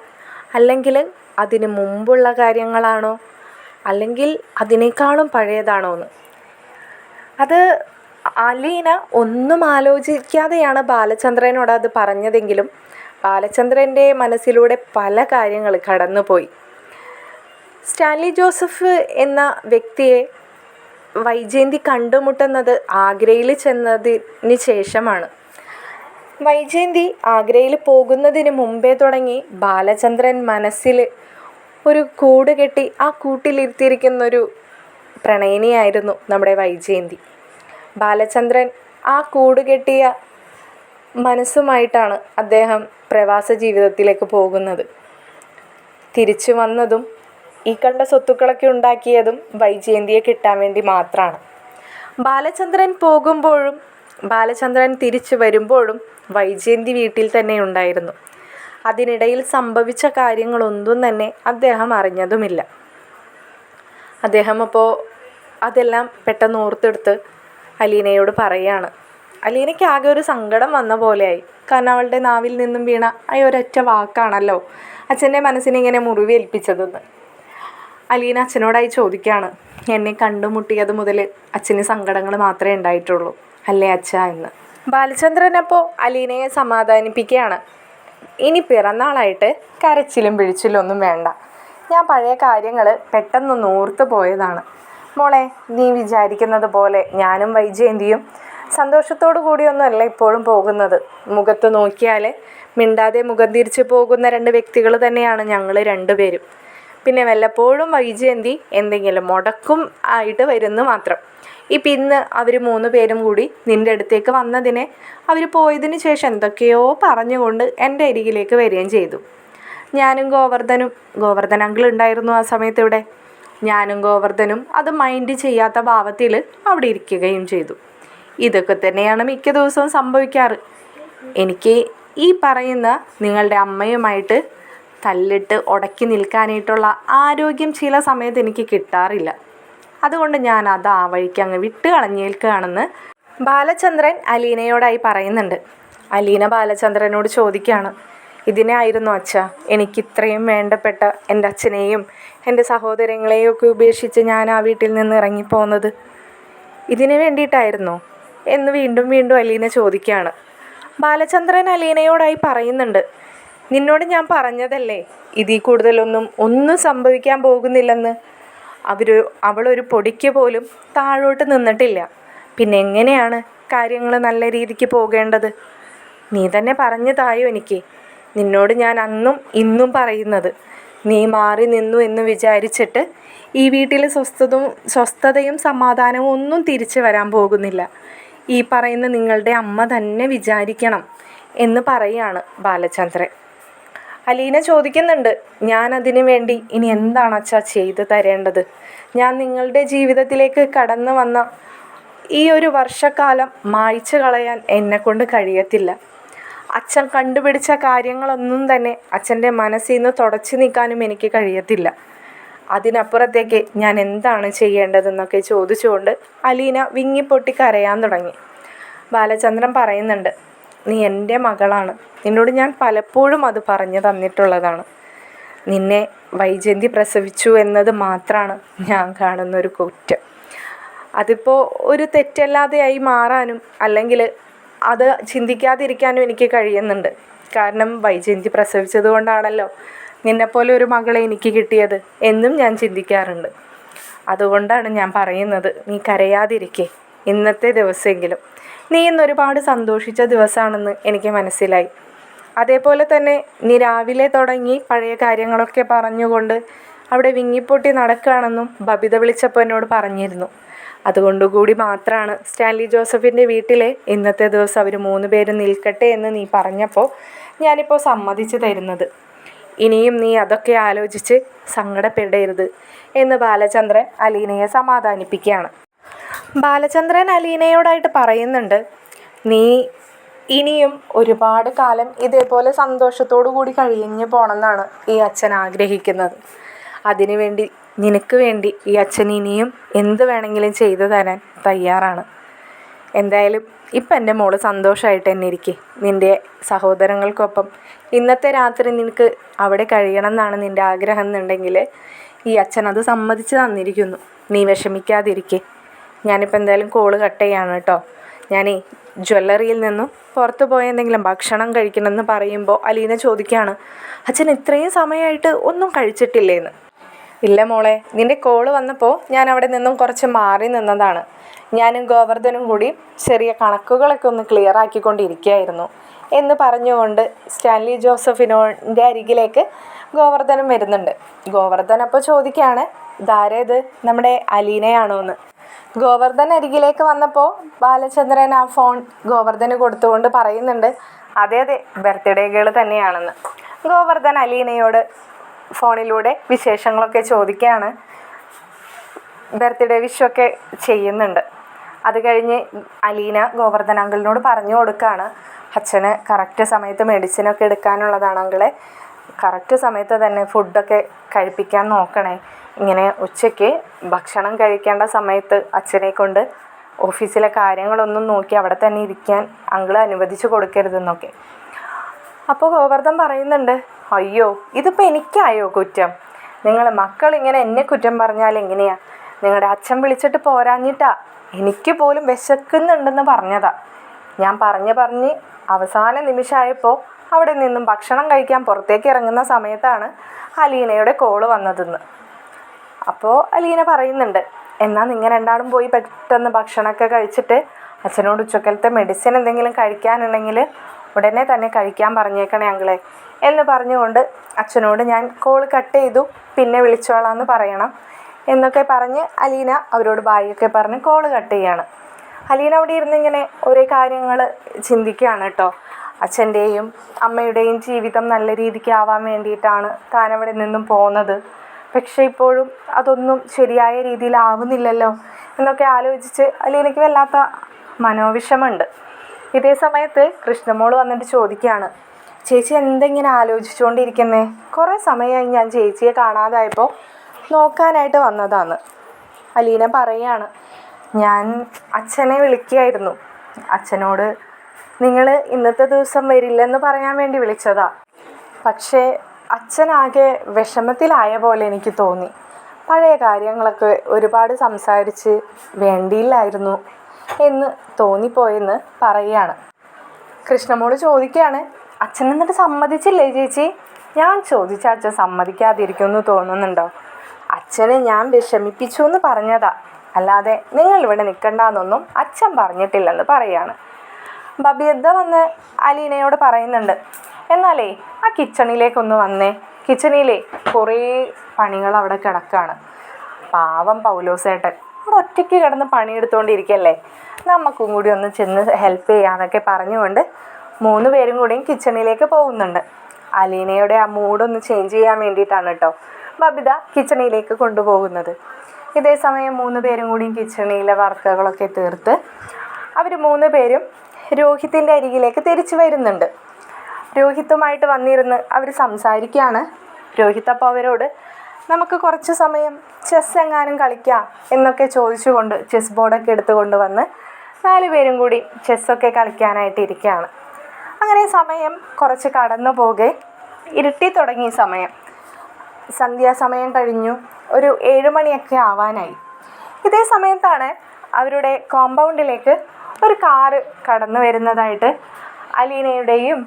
അല്ലെങ്കിൽ അതിന് മുമ്പുള്ള കാര്യങ്ങളാണോ, അല്ലെങ്കിൽ അതിനേക്കാളും പഴയതാണോ എന്ന്? അത് അലീന ഒന്നും ആലോചിക്കാതെയാണ് ബാലചന്ദ്രനോട് അത് പറഞ്ഞതെങ്കിലും ബാലചന്ദ്രൻ്റെ മനസ്സിലൂടെ പല കാര്യങ്ങൾ കടന്നുപോയി. സ്റ്റാൻലി ജോസഫ് എന്ന വ്യക്തിയെ വൈജയന്തി കണ്ടുമുട്ടുന്നത് ആഗ്രയിൽ ചെന്നതിന് ശേഷമാണ്. വൈജയന്തി ആഗ്രയിൽ പോകുന്നതിന് മുമ്പേ തുടങ്ങി ബാലചന്ദ്രൻ മനസ്സിൽ ഒരു കൂട് കെട്ടി ആ കൂട്ടിലിരുത്തിയിരിക്കുന്നൊരു പ്രണയിനിയായിരുന്നു നമ്മുടെ വൈജയന്തി. ബാലചന്ദ്രൻ ആ കൂട് കെട്ടിയ മനസ്സുമായിട്ടാണ് അദ്ദേഹം പ്രവാസ ജീവിതത്തിലേക്ക് പോകുന്നത്. തിരിച്ചു വന്നതും ഈ കണ്ട സ്വത്തുക്കളൊക്കെ ഉണ്ടാക്കിയതും വൈജയന്തിയെ കിട്ടാൻ വേണ്ടി മാത്രമാണ്. ബാലചന്ദ്രൻ തിരിച്ചു വരുമ്പോഴും വൈജയന്തി വീട്ടിൽ തന്നെ ഉണ്ടായിരുന്നു. അതിനിടയിൽ സംഭവിച്ച കാര്യങ്ങളൊന്നും തന്നെ അദ്ദേഹം അറിഞ്ഞതുമില്ല. അദ്ദേഹം അപ്പോൾ അതെല്ലാം പെട്ടെന്ന് ഓർത്തെടുത്ത് അലീനയോട് പറയുകയാണ്. അലീനയ്ക്ക് ആകെ ഒരു സങ്കടം വന്ന പോലെയായി. കാരണം അവളുടെ നാവിൽ നിന്നും വീണ ആ ഒരൊറ്റ വാക്കാണല്ലോ അച്ഛൻ്റെ മനസ്സിനെ ഇങ്ങനെ മുറിവേൽപ്പിച്ചതെന്ന്. അലീന അച്ഛനോടായി ചോദിക്കുകയാണ്, എന്നെ കണ്ടുമുട്ടിയത് മുതൽ അച്ഛന് സങ്കടങ്ങൾ മാത്രമേ ഉണ്ടായിട്ടുള്ളൂ അല്ലേ അച്ഛാ എന്ന്. ബാലചന്ദ്രൻ അപ്പോൾ അലീനയെ സമാധാനിപ്പിക്കുകയാണ്, ഇനി പിറന്നാളായിട്ട് കരച്ചിലും പിഴിച്ചിലും ഒന്നും വേണ്ട, ഞാൻ പഴയ കാര്യങ്ങൾ പെട്ടെന്നൊന്ന് ഓർത്ത് പോയതാണ് മോളെ. നീ വിചാരിക്കുന്നത് പോലെ ഞാനും വൈജയന്തിയും സന്തോഷത്തോടു കൂടിയൊന്നുമല്ല ഇപ്പോഴും പോകുന്നത്. മുഖത്ത് നോക്കിയാൽ മിണ്ടാതെ മുഖം തിരിച്ചു പോകുന്ന രണ്ട് വ്യക്തികൾ തന്നെയാണ് ഞങ്ങൾ രണ്ടുപേരും. പിന്നെ വല്ലപ്പോഴും വൈജയന്തി എന്തെങ്കിലും മുടക്കും ആയിട്ട് വരുന്നു മാത്രം. ഇന്ന് അവർ 3 പേരും കൂടി നിൻ്റെ അടുത്തേക്ക് വന്നതിനെ അവർ പോയതിന് ശേഷം എന്തൊക്കെയോ പറഞ്ഞുകൊണ്ട് എൻ്റെ അരികിലേക്ക് വരികയും ചെയ്തു. ഞാനും ഗോവർദ്ധൻ അങ്കിൾ ഉണ്ടായിരുന്നു ആ സമയത്ത് ഇവിടെ. ഞാനും ഗോവർദ്ധനും അത് മൈൻഡ് ചെയ്യാത്ത ഭാവത്തിൽ അവിടെ ഇരിക്കുകയും ചെയ്തു. ഇതൊക്കെ തന്നെയാണ് മിക്ക ദിവസവും സംഭവിക്കാറ്. എനിക്ക് ഈ പറയുന്ന നിങ്ങളുടെ അമ്മയുമായിട്ട് തല്ലിട്ട് ഉടക്കി നിൽക്കാനായിട്ടുള്ള ആരോഗ്യം ചില സമയത്ത് എനിക്ക് കിട്ടാറില്ല. അതുകൊണ്ട് ഞാൻ അത് ആ വഴിക്ക് അങ്ങ് വിട്ട് കളഞ്ഞേൽക്കുകയാണെന്ന് ബാലചന്ദ്രൻ അലീനയോടായി പറയുന്നുണ്ട്. അലീന ബാലചന്ദ്രനോട് ചോദിക്കുകയാണ്, ഇതിനായിരുന്നു അച്ഛാ എനിക്ക് ഇത്രയും വേണ്ടപ്പെട്ട എൻ്റെ അച്ഛനെയും എൻ്റെ സഹോദരങ്ങളെയും ഒക്കെ ഉപേക്ഷിച്ച് ഞാൻ ആ വീട്ടിൽ നിന്ന് ഇറങ്ങിപ്പോകുന്നത്? ഇതിന് വേണ്ടിയിട്ടായിരുന്നോ എന്ന് വീണ്ടും അലീന ചോദിക്കുകയാണ്. ബാലചന്ദ്രൻ അലീനയോടായി പറയുന്നുണ്ട്, നിന്നോട് ഞാൻ പറഞ്ഞതല്ലേ ഇതിൽ കൂടുതലൊന്നും സംഭവിക്കാൻ പോകുന്നില്ലെന്ന്. അവളൊരു പൊടിക്ക് പോലും താഴോട്ട് നിന്നിട്ടില്ല. പിന്നെ എങ്ങനെയാണ് കാര്യങ്ങൾ നല്ല രീതിക്ക് പോകേണ്ടത്? നീ തന്നെ പറഞ്ഞു തായോ എനിക്ക്. നിന്നോട് ഞാൻ അന്നും ഇന്നും പറയുന്നത്, നീ മാറി നിന്നു എന്ന് വിചാരിച്ചിട്ട് ഈ വീട്ടിൽ സ്വസ്ഥതയും സമാധാനവും ഒന്നും തിരിച്ചു വരാൻ പോകുന്നില്ല. ഈ പറയുന്ന നിങ്ങളുടെ അമ്മ തന്നെ വിചാരിക്കണം എന്ന് പറയുകയാണ് ബാലചന്ദ്രൻ. അലീന ചോദിക്കുന്നുണ്ട്, ഞാൻ അതിനു വേണ്ടി ഇനി എന്താണ് അച്ഛാ ചെയ്തു തരേണ്ടത്? ഞാൻ നിങ്ങളുടെ ജീവിതത്തിലേക്ക് കടന്നു വന്ന ഈ ഒരു വർഷക്കാലം മായ്ച്ചു കളയാൻ എന്നെക്കൊണ്ട് കഴിയത്തില്ല. അച്ഛൻ കണ്ടുപിടിച്ച കാര്യങ്ങളൊന്നും തന്നെ അച്ഛൻ്റെ മനസ്സിൽ നിന്ന് തുടച്ചു നീക്കാനും എനിക്ക് കഴിയത്തില്ല. അതിനപ്പുറത്തേക്ക് ഞാൻ എന്താണ് ചെയ്യേണ്ടതെന്നൊക്കെ ചോദിച്ചുകൊണ്ട് അലീന വിങ്ങിപ്പൊട്ടി കരയാൻ തുടങ്ങി. ബാലചന്ദ്രൻ പറയുന്നുണ്ട്, നീ എൻ്റെ മകളാണ്. നിന്നോട് ഞാൻ പലപ്പോഴും അത് പറഞ്ഞു തന്നിട്ടുള്ളതാണ്. നിന്നെ വൈജയന്തി പ്രസവിച്ചു എന്നത് മാത്രമാണ് ഞാൻ കാണുന്നൊരു കുറ്റം. അതിപ്പോൾ ഒരു തെറ്റല്ലാതെയായി മാറാനും അല്ലെങ്കിൽ അത് ചിന്തിക്കാതിരിക്കാനും എനിക്ക് കഴിയുന്നുണ്ട്. കാരണം വൈജയന്തി പ്രസവിച്ചത് കൊണ്ടാണല്ലോ നിന്നെപ്പോലെ ഒരു മകളെ എനിക്ക് കിട്ടിയത് എന്നും ഞാൻ ചിന്തിക്കാറുണ്ട്. അതുകൊണ്ടാണ് ഞാൻ പറയുന്നത്, നീ കരയാതിരിക്കേ ഇന്നത്തെ ദിവസമെങ്കിലും. നീ ഇന്ന് ഒരുപാട് സന്തോഷിച്ച ദിവസമാണെന്ന് എനിക്ക് മനസ്സിലായി. അതേപോലെ തന്നെ നീ രാവിലെ തുടങ്ങി പഴയ കാര്യങ്ങളൊക്കെ പറഞ്ഞുകൊണ്ട് അവിടെ വിങ്ങിപ്പൊട്ടി നടക്കുകയാണെന്നും ബബിത വിളിച്ചപ്പോൾ എന്നോട് പറഞ്ഞിരുന്നു. അതുകൊണ്ടുകൂടി മാത്രമാണ് സ്റ്റാൻലി ജോസഫിൻ്റെ വീട്ടിലെ ഇന്നത്തെ ദിവസം അവർ 3 പേരും നിൽക്കട്ടെ എന്ന് നീ പറഞ്ഞപ്പോൾ ഞാനിപ്പോൾ സമ്മതിച്ചു തരുന്നത്. ഇനിയും നീ അതൊക്കെ ആലോചിച്ച് സങ്കടപ്പെടരുത് എന്ന് ബാലചന്ദ്രൻ അലീനയെ സമാധാനിപ്പിക്കുകയാണ്. ബാലചന്ദ്രൻ അലീനയോടായിട്ട് പറയുന്നുണ്ട്, നീ ഇനിയും ഒരുപാട് കാലം ഇതേപോലെ സന്തോഷത്തോടു കൂടി കഴിഞ്ഞു പോകണമെന്നാണ് ഈ അച്ഛൻ ആഗ്രഹിക്കുന്നത്. അതിനുവേണ്ടി നിനക്ക് വേണ്ടി ഈ അച്ഛൻ ഇനിയും എന്ത് വേണമെങ്കിലും ചെയ്തു തരാൻ തയ്യാറാണ്. എന്തായാലും ഇപ്പം എൻ്റെ മോള് സന്തോഷമായിട്ട് തന്നെ ഇരിക്കെ. നിൻ്റെ സഹോദരങ്ങൾക്കൊപ്പം ഇന്നത്തെ രാത്രി നിനക്ക് അവിടെ കഴിയണം എന്നാണ് നിൻ്റെ ആഗ്രഹം എന്നുണ്ടെങ്കിൽ ഈ അച്ഛൻ അത് സമ്മതിച്ച് തന്നിരിക്കുന്നു. നീ വിഷമിക്കാതിരിക്കെ. ഞാനിപ്പോൾ എന്തായാലും കോള് കട്ട് ചെയ്യാണ് കേട്ടോ. ഞാനേ ജ്വല്ലറിയിൽ നിന്നും പുറത്ത് പോയി എന്തെങ്കിലും ഭക്ഷണം കഴിക്കണമെന്ന് പറയുമ്പോൾ അലീന ചോദിക്കുകയാണ്, അച്ഛൻ ഇത്രയും സമയമായിട്ട് ഒന്നും കഴിച്ചിട്ടില്ലേന്ന്. ഇല്ല മോളെ, നിൻ്റെ കോള് വന്നപ്പോൾ ഞാൻ അവിടെ നിന്നും കുറച്ച് മാറി നിന്നതാണ്. ഞാനും ഗോവർദ്ധനും കൂടി ചെറിയ കണക്കുകളൊക്കെ ഒന്ന് ക്ലിയർ ആക്കിക്കൊണ്ടിരിക്കുകയായിരുന്നു എന്ന് പറഞ്ഞുകൊണ്ട് സ്റ്റാൻലി ജോസഫിനോൻ്റെ അരികിലേക്ക് ഗോവർദ്ധനും വരുന്നുണ്ട്. ഗോവർദ്ധൻ അപ്പോൾ ചോദിക്കുകയാണ്, ഇതാരേത്, നമ്മുടെ അലീനയാണോ എന്ന്. ഗോവർദ്ധൻ അരികിലേക്ക് വന്നപ്പോൾ ബാലചന്ദ്രൻ ആ ഫോൺ ഗോവർദ്ധന് കൊടുത്തുകൊണ്ട് പറയുന്നുണ്ട്, അതെ അതെ ബർത്ത്ഡേ ഗേൾ തന്നെയാണെന്ന്. ഗോവർദ്ധൻ അലീനയോട് ഫോണിലൂടെ വിശേഷങ്ങളൊക്കെ ചോദിക്കുകയാണ്, ബർത്ത്ഡേ വിഷൊക്കെ ചെയ്യുന്നുണ്ട്. അത് കഴിഞ്ഞ് അലീന ഗോവർദ്ധൻ അങ്കിളിനോട് പറഞ്ഞു കൊടുക്കുകയാണ്, അച്ഛന് കറക്റ്റ് സമയത്ത് മെഡിസിനൊക്കെ എടുക്കാനുള്ളതാണ് അങ്കിളെ, കറക്റ്റ് സമയത്ത് തന്നെ ഫുഡൊക്കെ കഴിപ്പിക്കാൻ നോക്കണേ. ഇങ്ങനെ ഉച്ചയ്ക്ക് ഭക്ഷണം കഴിക്കേണ്ട സമയത്ത് അച്ഛനെ കൊണ്ട് ഓഫീസിലെ കാര്യങ്ങളൊന്നും നോക്കി അവിടെ തന്നെ ഇരിക്കാൻ അങ്കിൾ അനുവദിച്ചു കൊടുക്കരുതെന്നൊക്കെ. അപ്പോൾ ഗോവർദ്ധൻ പറയുന്നുണ്ട്, അയ്യോ ഇതിപ്പോൾ എനിക്കായോ കുറ്റം? നിങ്ങൾ മക്കളിങ്ങനെ എന്നെ കുറ്റം പറഞ്ഞാൽ എങ്ങനെയാ? നിങ്ങളുടെ അച്ഛൻ വിളിച്ചിട്ട് പോരാഞ്ഞിട്ടാ, എനിക്ക് പോലും വിശക്കുന്നുണ്ടെന്ന് പറഞ്ഞതാ. ഞാൻ പറഞ്ഞ് അവസാന നിമിഷമായപ്പോൾ അവിടെ നിന്നും ഭക്ഷണം കഴിക്കാൻ പുറത്തേക്ക് ഇറങ്ങുന്ന സമയത്താണ് അലീനയുടെ കോള് വന്നതെന്ന്. അപ്പോൾ അലീന പറയുന്നുണ്ട്, എന്നാൽ നിങ്ങൾ രണ്ടാളും പോയി പെട്ടെന്ന് ഭക്ഷണമൊക്കെ കഴിച്ചിട്ട് അച്ഛനോട് ഉച്ചക്കലത്തെ മെഡിസിൻ എന്തെങ്കിലും കഴിക്കാനുണ്ടെങ്കിൽ ഉടനെ തന്നെ കഴിക്കാൻ പറഞ്ഞേക്കണേ അങ്കിളെ എന്ന് പറഞ്ഞുകൊണ്ട് അച്ഛനോട് ഞാൻ കോൾ കട്ട് ചെയ്തു, പിന്നെ വിളിച്ചോളാമെന്ന് പറയണം എന്നൊക്കെ പറഞ്ഞ് അലീന അവരോട് ബായൊക്കെ പറഞ്ഞ് കോൾ കട്ട് ചെയ്യാണ്. അലീന അവിടെ ഇരുന്നിങ്ങനെ ഓരോ കാര്യങ്ങൾ ചിന്തിക്കുകയാണ് കേട്ടോ. അച്ഛൻ്റെയും അമ്മയുടെയും ജീവിതം നല്ല രീതിക്ക് ആവാൻ വേണ്ടിയിട്ടാണ് താനവിടെ നിന്നും പോകുന്നത്. പക്ഷേ ഇപ്പോഴും അതൊന്നും ശരിയായ രീതിയിലാവുന്നില്ലല്ലോ എന്നൊക്കെ ആലോചിച്ച് അലീനയ്ക്ക് വല്ലാത്ത മനോവിഷമുണ്ട്. ഇതേ സമയത്ത് കൃഷ്ണമോൾ വന്നിട്ട് ചോദിക്കുകയാണ്, ചേച്ചി എന്തെങ്കിലും ആലോചിച്ചുകൊണ്ടിരിക്കുന്നേ? കുറേ സമയമായി ഞാൻ ചേച്ചിയെ കാണാതായപ്പോൾ നോക്കാനായിട്ട് വന്നതാണ്. അലീന പറയാണ്, ഞാൻ അച്ഛനെ വിളിക്കുകയായിരുന്നു. അച്ഛനോട് നിങ്ങൾ ഇന്നത്തെ ദിവസം വരില്ലെന്ന് പറയാൻ വേണ്ടി വിളിച്ചതാ. പക്ഷേ അച്ഛനാകെ വിഷമത്തിലായ പോലെ എനിക്ക് തോന്നി. പഴയ കാര്യങ്ങളൊക്കെ ഒരുപാട് സംസാരിച്ച് വേണ്ടിയില്ലായിരുന്നു എന്ന് തോന്നിപ്പോയെന്ന് പറയുകയാണ്. കൃഷ്ണമോൾ ചോദിക്കുകയാണ്, അച്ഛൻ എന്നിട്ട് സമ്മതിച്ചില്ലേ ചേച്ചി? ഞാൻ ചോദിച്ച അച്ഛൻ സമ്മതിക്കാതിരിക്കുമെന്ന് തോന്നുന്നുണ്ടോ? അച്ഛനെ ഞാൻ വിഷമിപ്പിച്ചു എന്ന് പറഞ്ഞതാ, അല്ലാതെ നിങ്ങളിവിടെ നിൽക്കണ്ടെന്നൊന്നും അച്ഛൻ പറഞ്ഞിട്ടില്ലെന്ന് പറയാണ്. ബബിത വന്ന് അലീനയോട് പറയുന്നുണ്ട്, എന്നാലേ ആ കിച്ചണിലേക്കൊന്ന് വന്നേ. കിച്ചണിയിലേ കുറേ പണികൾ അവിടെ കിടക്കുകയാണ്. പാവം പൗലോസേട്ടൻ അവിടെ ഒറ്റയ്ക്ക് കിടന്ന് പണിയെടുത്തുകൊണ്ടിരിക്കല്ലേ, നമുക്കും കൂടി ഒന്ന് ചെന്ന് ഹെൽപ്പ് ചെയ്യാന്നൊക്കെ പറഞ്ഞുകൊണ്ട് 3 പേരും കൂടിയും കിച്ചണിലേക്ക് പോകുന്നുണ്ട്. അലീനയുടെ ആ മൂഡൊന്ന് ചേഞ്ച് ചെയ്യാൻ വേണ്ടിയിട്ടാണ് കേട്ടോ ബബിത കിച്ചണിയിലേക്ക് കൊണ്ടുപോകുന്നത്. ഇതേ സമയം 3 പേരും കൂടിയും കിച്ചണിയിലെ വർക്കുകളൊക്കെ തീർത്ത് അവർ 3 പേരും രോഹിത്തിൻ്റെ അരികിലേക്ക് തിരിച്ചു വരുന്നുണ്ട്. രോഹിത്തുമായിട്ട് വന്നിരുന്ന് അവർ സംസാരിക്കുകയാണ്. രോഹിത്ത് അപ്പോൾ അവരോട് നമുക്ക് കുറച്ച് സമയം ചെസ് എങ്ങാനും കളിക്കാം എന്നൊക്കെ ചോദിച്ചുകൊണ്ട് ചെസ് ബോർഡൊക്കെ എടുത്തുകൊണ്ട് വന്ന് 4 പേരും കൂടി ചെസ്സൊക്കെ കളിക്കാനായിട്ട് ഇരിക്കുകയാണ്. അങ്ങനെ സമയം കുറച്ച് കടന്നു പോകെ ഇരുട്ടി തുടങ്ങിയ സമയം, സന്ധ്യാസമയം കഴിഞ്ഞു, ഒരു 7 മണിയൊക്കെ ആവാനായി. ഇതേ സമയത്താണ് അവരുടെ കോമ്പൗണ്ടിലേക്ക് ഒരു കാറ് കടന്നു വരുന്നതായിട്ട് അലീനയുടെയും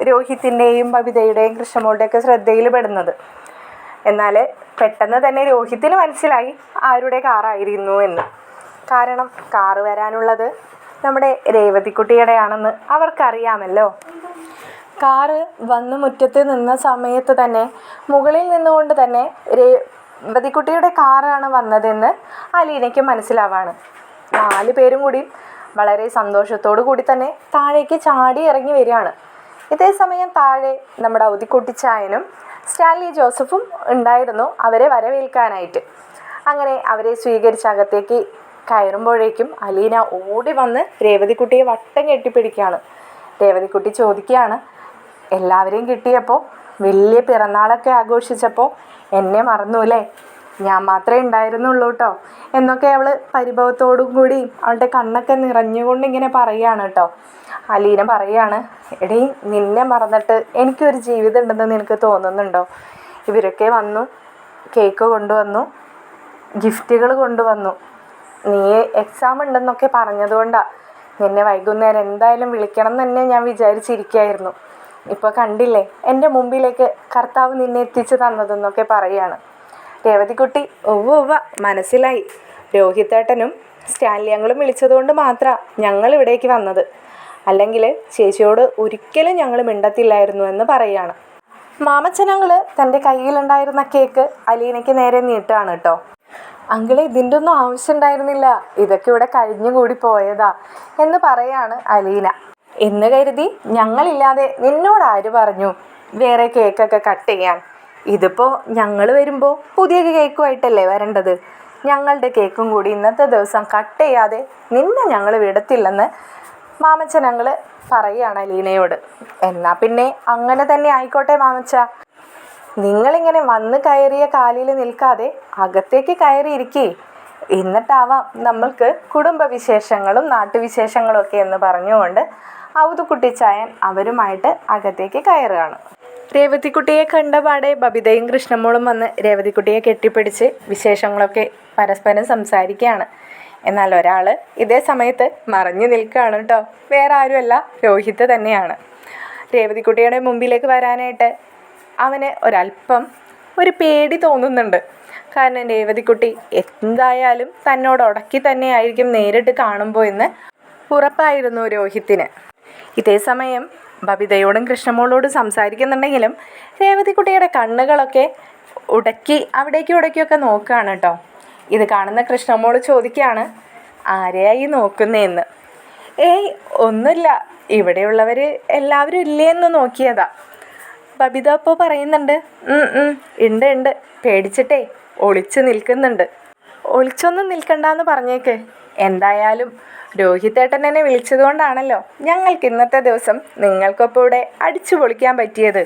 രോഹിത്തിൻ്റെയും ബബിതയുടെയും കൃഷ്ണമോളുടെയൊക്കെ ശ്രദ്ധയിൽ പെടുന്നത്. എന്നാൽ പെട്ടെന്ന് തന്നെ രോഹിത്തിന് മനസ്സിലായി ആരുടെ കാറായിരുന്നു എന്ന്. കാരണം കാറ് വരാനുള്ളത് നമ്മുടെ രേവതിക്കുട്ടിയുടെയാണെന്ന് അവർക്കറിയാമല്ലോ. കാറ് വന്ന് മുറ്റത്ത് നിന്ന സമയത്ത് തന്നെ മുകളിൽ നിന്നുകൊണ്ട് തന്നെ രേവതിക്കുട്ടിയുടെ കാറാണ് വന്നതെന്ന് അലീനയ്ക്ക് മനസ്സിലാവാണ്. 4 പേരും കൂടി വളരെ സന്തോഷത്തോടു കൂടി തന്നെ താഴേക്ക് ചാടി ഇറങ്ങി വരികയാണ്. ഇതേ സമയം താഴെ നമ്മുടെ ഔദിക്കുട്ടിച്ചായനും സ്റ്റാൻലി ജോസഫും ഉണ്ടായിരുന്നു അവരെ വരവേൽക്കാനായിട്ട്. അങ്ങനെ അവരെ സ്വീകരിച്ച് അകത്തേക്ക് കയറുമ്പോഴേക്കും അലീന ഓടി വന്ന് രേവതിക്കുട്ടിയെ വട്ടം കെട്ടിപ്പിടിക്കുകയാണ്. രേവതിക്കുട്ടി ചോദിക്കുകയാണ്, എല്ലാവരെയും കിട്ടിയപ്പോൾ, വലിയ പിറന്നാളൊക്കെ ആഘോഷിച്ചപ്പോൾ എന്നെ മറന്നു അല്ലേ? ഞാൻ മാത്രമേ ഉണ്ടായിരുന്നുള്ളൂ കേട്ടോ എന്നൊക്കെ അവൾ പരിഭവത്തോടും കൂടി അവളുടെ കണ്ണൊക്കെ നിറഞ്ഞുകൊണ്ട് ഇങ്ങനെ പറയുകയാണ് കേട്ടോ. അലീന പറയുകയാണ്, എടീ നിന്നെ മറന്നിട്ട് എനിക്കൊരു ജീവിതം ഉണ്ടെന്ന് നിനക്ക് തോന്നുന്നുണ്ടോ? ഇവരൊക്കെ വന്നു, കേക്ക് കൊണ്ടുവന്നു, ഗിഫ്റ്റുകൾ കൊണ്ടുവന്നു. നീ എക്സാം ഉണ്ടെന്നൊക്കെ പറഞ്ഞതുകൊണ്ടാണ് നിന്നെ വൈകുന്നേരം എന്തായാലും വിളിക്കണം എന്ന് തന്നെ ഞാൻ വിചാരിച്ചിരിക്കുകയായിരുന്നു. ഇപ്പോൾ കണ്ടില്ലേ എൻ്റെ മുമ്പിലേക്ക് കർത്താവ് നിന്നെ എത്തിച്ചു തന്നതെന്നൊക്കെ പറയുകയാണ്. രേവതിക്കുട്ടി ഒവ്വ മനസ്സിലായി, രോഹിത്തേട്ടനും സ്റ്റാൻലിയങ്ങളും വിളിച്ചതുകൊണ്ട് മാത്രമാണ് ഞങ്ങൾ ഇവിടേക്ക് വന്നത്, അല്ലെങ്കിൽ ചേച്ചിയോട് ഒരിക്കലും ഞങ്ങൾ മിണ്ടത്തില്ലായിരുന്നു എന്ന് പറയുകയാണ്. മാമച്ചനങ്ങൾ തൻ്റെ കയ്യിലുണ്ടായിരുന്ന കേക്ക് അലീനയ്ക്ക് നേരെ നീട്ടുകയാണ് കേട്ടോ. അങ്കിളെ ഇതിൻ്റെ ഒന്നും ആവശ്യമുണ്ടായിരുന്നില്ല, ഇതൊക്കെ ഇവിടെ കഴിഞ്ഞുകൂടി പോയതാ എന്ന് പറയാണ് അലീന. എന്ന് കരുതി ഞങ്ങളില്ലാതെ നിന്നോട് ആര് പറഞ്ഞു വേറെ കേക്കൊക്കെ കട്ട് ചെയ്യാൻ? ഇതിപ്പോൾ ഞങ്ങൾ വരുമ്പോൾ പുതിയ കേക്കുമായിട്ടല്ലേ വരേണ്ടത്. ഞങ്ങളുടെ കേക്കും കൂടി ഇന്നത്തെ ദിവസം കട്ട് ചെയ്യാതെ നിന്നെ ഞങ്ങൾ വിടത്തില്ലെന്ന് മാമച്ചനങ്ങൾ പറയുകയാണ് അലീനയോട്. എന്നാൽ പിന്നെ അങ്ങനെ തന്നെ ആയിക്കോട്ടെ മാമച്ച, നിങ്ങളിങ്ങനെ വന്ന് കയറിയ കാലിൽ നിൽക്കാതെ അകത്തേക്ക് കയറിയിരിക്കേ, എന്നിട്ടാവാം നമ്മൾക്ക് കുടുംബവിശേഷങ്ങളും നാട്ടുവിശേഷങ്ങളും ഒക്കെ എന്ന് പറഞ്ഞുകൊണ്ട് ഔതുക്കുട്ടിച്ചായൻ അവരുമായിട്ട് അകത്തേക്ക് കയറുകയാണ്. രേവതിക്കുട്ടിയെ കണ്ടപാടെ ബബിതയും കൃഷ്ണമോളും വന്ന് രേവതിക്കുട്ടിയെ കെട്ടിപ്പിടിച്ച് വിശേഷങ്ങളൊക്കെ പരസ്പരം സംസാരിക്കുകയാണ്. എന്നാൽ ഒരാൾ ഇതേ സമയത്ത് മറഞ്ഞു നിൽക്കുകയാണ് കേട്ടോ. വേറെ ആരുമല്ല, രോഹിത്ത് തന്നെയാണ്. രേവതിക്കുട്ടിയുടെ മുമ്പിലേക്ക് വരാനായിട്ട് അവന് ഒരല്പം ഒരു പേടി തോന്നുന്നുണ്ട്. കാരണം രേവതിക്കുട്ടി എന്തായാലും തന്നോട് ഉടക്കി തന്നെ ആയിരിക്കും നേരിട്ട് കാണുമ്പോൾ എന്ന് ഉറപ്പായിരുന്നു രോഹിത്തിന്. ഇതേ സമയം ബബിതയോടും കൃഷ്ണമോളോടും സംസാരിക്കുന്നുണ്ടെങ്കിലും രേവതിക്കുട്ടിയുടെ കണ്ണുകളൊക്കെ അവിടേക്കും നോക്കുകയാണ് കേട്ടോ. ഇത് കാണുന്ന കൃഷ്ണമോൾ ചോദിക്കുകയാണ്, ആരെയായി നോക്കുന്നതെന്ന്. ഏയ് ഒന്നുമില്ല, ഇവിടെയുള്ളവർ എല്ലാവരും ഇല്ലേന്ന് നോക്കിയതാ. ബബിത അപ്പോൾ പറയുന്നുണ്ട്, ഉണ്ട് പേടിച്ചിട്ടേ ഒളിച്ചു നിൽക്കുന്നുണ്ട്. ഒളിച്ചൊന്നും നിൽക്കണ്ടെന്ന് പറഞ്ഞേക്ക്. എന്തായാലും രോഹിത്തേട്ടൻ എന്നെ വിളിച്ചതുകൊണ്ടാണല്ലോ ഞങ്ങൾക്ക് ഇന്നത്തെ ദിവസം നിങ്ങൾക്കൊപ്പം ഇവിടെ അടിച്ചു പൊളിക്കാൻ പറ്റിയത്.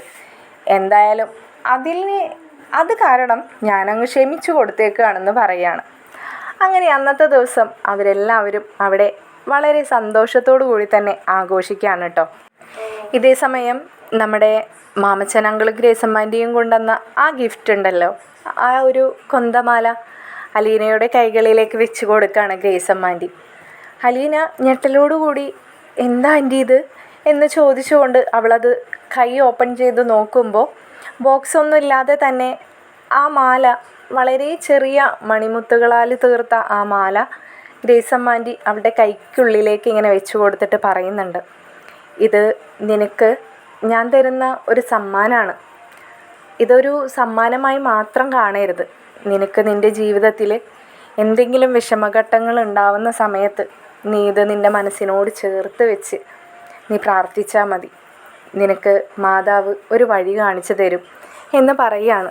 എന്തായാലും അത് കാരണം ഞാനങ്ങ് ക്ഷമിച്ചു കൊടുത്തേക്കുകയാണെന്ന് പറയുകയാണ്. അങ്ങനെ അന്നത്തെ ദിവസം അവരെല്ലാവരും അവിടെ വളരെ സന്തോഷത്തോടു കൂടി തന്നെ ആഘോഷിക്കുകയാണ് കേട്ടോ. ഇതേ സമയം നമ്മുടെ മാമച്ചൻ അങ്കിൾ ഗ്രേസമ്മാൻ്റെയും കൊണ്ടുവന്ന ആ ഗിഫ്റ്റ് ഉണ്ടല്ലോ, ആ ഒരു കൊന്തമാല അലീനയുടെ കൈകളിലേക്ക് വെച്ച് കൊടുക്കുകയാണ് ഗ്രേസമ്മാൻ്റി. അലീന ഞെട്ടലോടുകൂടി എന്താ ആൻറ്റി ഇത് എന്ന് ചോദിച്ചുകൊണ്ട് അവളത് കൈ ഓപ്പൺ ചെയ്ത് നോക്കുമ്പോൾ ബോക്സ് ഒന്നും ഇല്ലാതെ തന്നെ ആ മാല, വളരെ ചെറിയ മണിമുത്തുകളാൽ തീർത്ത ആ മാല ഗ്രേസമ്മാൻ്റി അവളുടെ കൈക്കുള്ളിലേക്ക് ഇങ്ങനെ വെച്ച് കൊടുത്തിട്ട് പറയുന്നുണ്ട്, ഇത് നിനക്ക് ഞാൻ തരുന്ന ഒരു സമ്മാനമാണ്. ഇതൊരു സമ്മാനമായി മാത്രം കാണരുത്. നിനക്ക് നിൻ്റെ ജീവിതത്തിൽ എന്തെങ്കിലും വിഷമഘട്ടങ്ങൾ ഉണ്ടാവുന്ന സമയത്ത് നീ ഇത് നിൻ്റെ മനസ്സിനോട് ചേർത്ത് വെച്ച് നീ പ്രാർത്ഥിച്ചാൽ മതി. നിനക്ക് മാതാവ് ഒരു വഴി കാണിച്ചു തരും എന്ന് പറയുകയാണ്.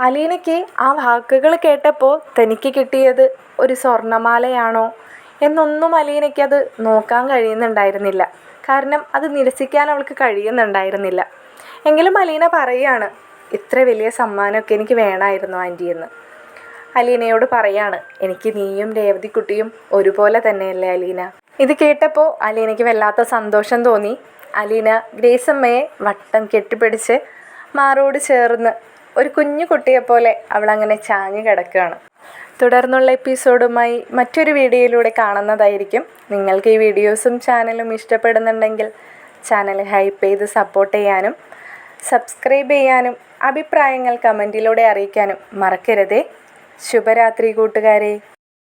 അലീനയ്ക്ക് ആ വാക്കുകൾ കേട്ടപ്പോൾ തനിക്ക് കിട്ടിയത് ഒരു സ്വർണ്ണമാലയാണോ എന്നൊന്നും അലീനയ്ക്കത് നോക്കാൻ കഴിയുന്നുണ്ടായിരുന്നില്ല. കാരണം അത് നിരസിക്കാൻ അവൾക്ക് കഴിയുന്നുണ്ടായിരുന്നില്ല. എങ്കിലും അലീന പറയുകയാണ്, ഇത്ര വലിയ സമ്മാനമൊക്കെ എനിക്ക് വേണമായിരുന്നു ആൻറ്റി എന്ന്. അലീനയോട് പറയാണ്, എനിക്ക് നീയും രേവതിക്കുട്ടിയും ഒരുപോലെ തന്നെയല്ലേ അലീന. ഇത് കേട്ടപ്പോൾ അലീനയ്ക്ക് വല്ലാത്ത സന്തോഷം തോന്നി. അലീന ഗ്രേസമ്മയെ വട്ടം കെട്ടിപ്പിടിച്ച് മാറോട് ചേർന്ന് ഒരു കുഞ്ഞു കുട്ടിയെപ്പോലെ അവളങ്ങനെ ചാഞ്ഞു കിടക്കുകയാണ്. തുടർന്നുള്ള എപ്പിസോഡുമായി മറ്റൊരു വീഡിയോയിലൂടെ കാണുന്നതായിരിക്കും. നിങ്ങൾക്ക് ഈ വീഡിയോസും ചാനലും ഇഷ്ടപ്പെടുന്നുണ്ടെങ്കിൽ ചാനൽ ഹൈപ്പ് ചെയ്ത് സപ്പോർട്ട് ചെയ്യാനും സബ്സ്ക്രൈബ് ചെയ്യാനും അഭിപ്രായങ്ങൾ കമൻറ്റിലൂടെ അറിയിക്കാനും മറക്കരുതേ. ശുഭരാത്രി കൂട്ടുകാരെ.